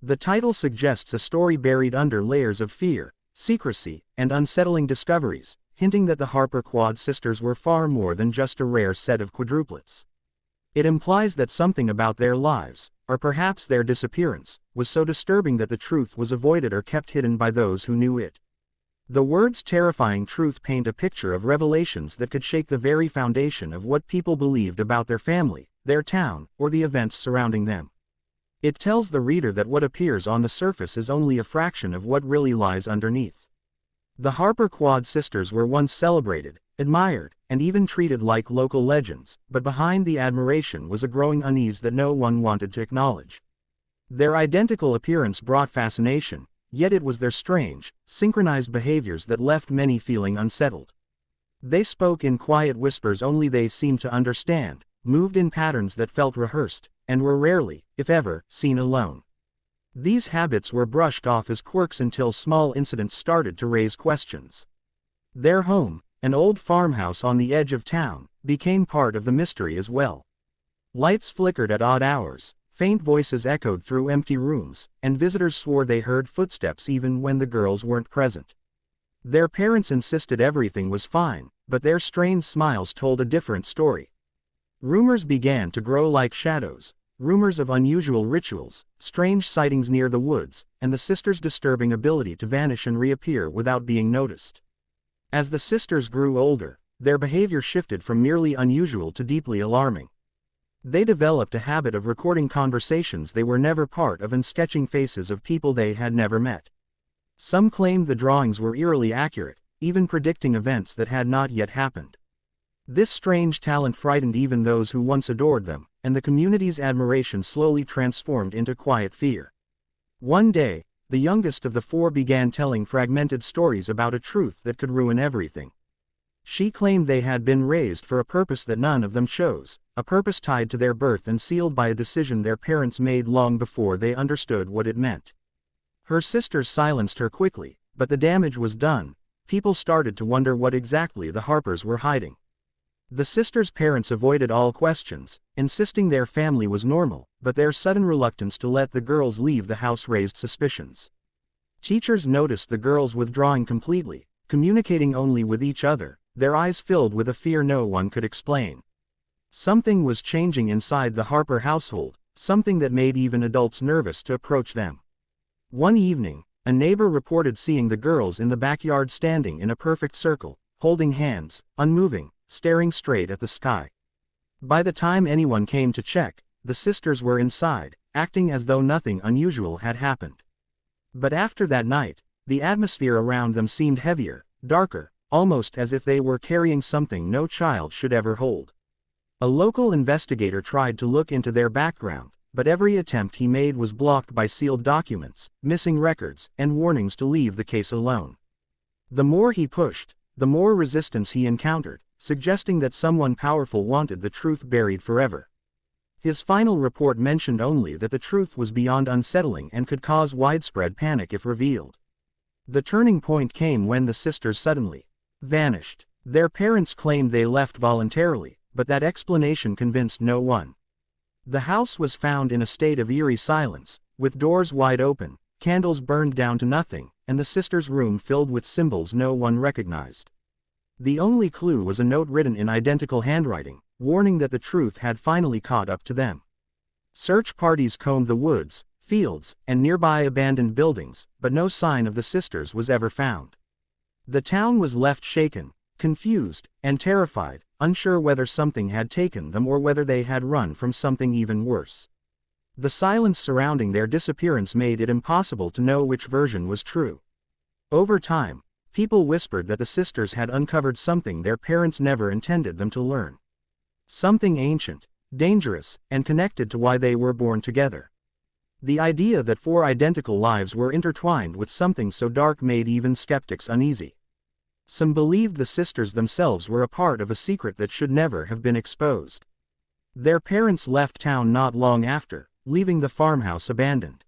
The title suggests a story buried under layers of fear, secrecy, and unsettling discoveries, hinting that the Harper Quad Sisters were far more than just a rare set of quadruplets. It implies that something about their lives, or perhaps their disappearance, was so disturbing that the truth was avoided or kept hidden by those who knew it. The words terrifying truth paint a picture of revelations that could shake the very foundation of what people believed about their family, their town, or the events surrounding them. It tells the reader that what appears on the surface is only a fraction of what really lies underneath. The Harper Quad Sisters were once celebrated, admired, and even treated like local legends, but behind the admiration was a growing unease that no one wanted to acknowledge. Their identical appearance brought fascination, yet it was their strange, synchronized behaviors that left many feeling unsettled. They spoke in quiet whispers only they seemed to understand, moved in patterns that felt rehearsed, and were rarely, if ever, seen alone. These habits were brushed off as quirks until small incidents started to raise questions. Their home, an old farmhouse on the edge of town, became part of the mystery as well. Lights flickered at odd hours, faint voices echoed through empty rooms, and visitors swore they heard footsteps even when the girls weren't present. Their parents insisted everything was fine, but their strained smiles told a different story. Rumors began to grow like shadows, rumors of unusual rituals, strange sightings near the woods, and the sisters' disturbing ability to vanish and reappear without being noticed. As the sisters grew older, their behavior shifted from merely unusual to deeply alarming. They developed a habit of recording conversations they were never part of and sketching faces of people they had never met. Some claimed the drawings were eerily accurate, even predicting events that had not yet happened. This strange talent frightened even those who once adored them, and the community's admiration slowly transformed into quiet fear. One day, the youngest of the four began telling fragmented stories about a truth that could ruin everything. She claimed they had been raised for a purpose that none of them chose, a purpose tied to their birth and sealed by a decision their parents made long before they understood what it meant. Her sisters silenced her quickly, but the damage was done. People started to wonder what exactly the Harpers were hiding. The sisters' parents avoided all questions, insisting their family was normal, but their sudden reluctance to let the girls leave the house raised suspicions. Teachers noticed the girls withdrawing completely, communicating only with each other, their eyes filled with a fear no one could explain. Something was changing inside the Harper household, something that made even adults nervous to approach them. One evening, a neighbor reported seeing the girls in the backyard standing in a perfect circle, holding hands, unmoving, staring straight at the sky. By the time anyone came to check, the sisters were inside, acting as though nothing unusual had happened. But after that night, the atmosphere around them seemed heavier, darker, almost as if they were carrying something no child should ever hold. A local investigator tried to look into their background, but every attempt he made was blocked by sealed documents, missing records, and warnings to leave the case alone. The more he pushed, the more resistance he encountered, suggesting that someone powerful wanted the truth buried forever. His final report mentioned only that the truth was beyond unsettling and could cause widespread panic if revealed. The turning point came when the sisters suddenly vanished. Their parents claimed they left voluntarily, but that explanation convinced no one. The house was found in a state of eerie silence, with doors wide open, candles burned down to nothing, and the sisters' room filled with symbols no one recognized. The only clue was a note written in identical handwriting, warning that the truth had finally caught up to them. Search parties combed the woods, fields, and nearby abandoned buildings, but no sign of the sisters was ever found. The town was left shaken, confused, and terrified, unsure whether something had taken them or whether they had run from something even worse. The silence surrounding their disappearance made it impossible to know which version was true. Over time, people whispered that the sisters had uncovered something their parents never intended them to learn. Something ancient, dangerous, and connected to why they were born together. The idea that four identical lives were intertwined with something so dark made even skeptics uneasy. Some believed the sisters themselves were a part of a secret that should never have been exposed. Their parents left town not long after, leaving the farmhouse abandoned.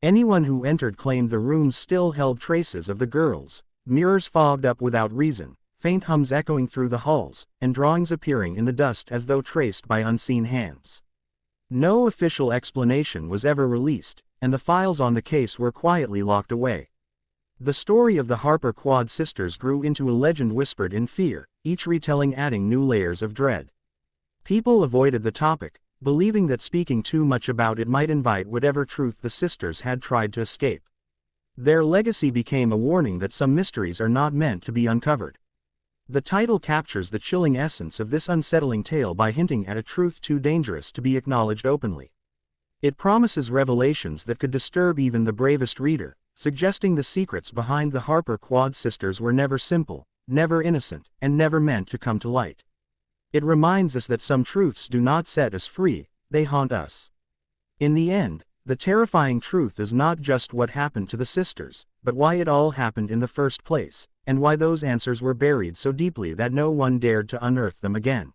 Anyone who entered claimed the rooms still held traces of the girls, mirrors fogged up without reason, faint hums echoing through the halls, and drawings appearing in the dust as though traced by unseen hands. No official explanation was ever released, and the files on the case were quietly locked away. The story of the Harper Quad Sisters grew into a legend whispered in fear, each retelling adding new layers of dread. People avoided the topic, believing that speaking too much about it might invite whatever truth the sisters had tried to escape. Their legacy became a warning that some mysteries are not meant to be uncovered. The title captures the chilling essence of this unsettling tale by hinting at a truth too dangerous to be acknowledged openly. It promises revelations that could disturb even the bravest reader, suggesting the secrets behind the Harper Quad Sisters were never simple, never innocent, and never meant to come to light. It reminds us that some truths do not set us free, they haunt us. In the end, the terrifying truth is not just what happened to the sisters, but why it all happened in the first place, and why those answers were buried so deeply that no one dared to unearth them again.